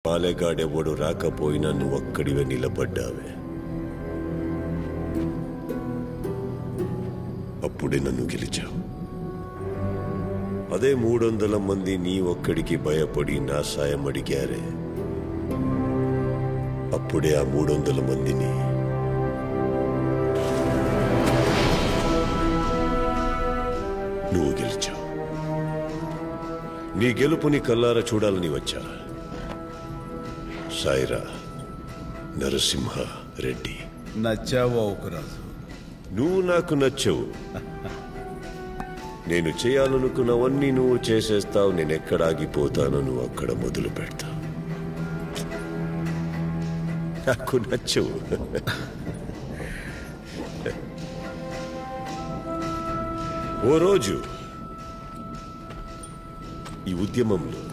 పాలెగాడెవడు రాకపోయినా నువ్వు ఒక్కడివే నిలబడ్డావే. అప్పుడే నన్ను గెలిచావు. అదే 300 మంది నీ ఒక్కడికి భయపడి నా సాయం అడిగారే. అప్పుడే ఆ 300 మందిని నువ్వు గెలిచావు. నీ గెలుపుని కల్లారా చూడాలని వచ్చా. సాయిరా నరసింహ రెడ్డి. నచ్చావు ఒకరాజు. నువ్వు నాకు నచ్చవు. నేను చేయాలనుకున్నవన్నీ నువ్వు చేసేస్తావు. నేను ఎక్కడ ఆగిపోతానో నువ్వు అక్కడ మొదలు పెడతావు. నాకు నచ్చవు. ఓ రోజు ఈ ఉద్యమంలో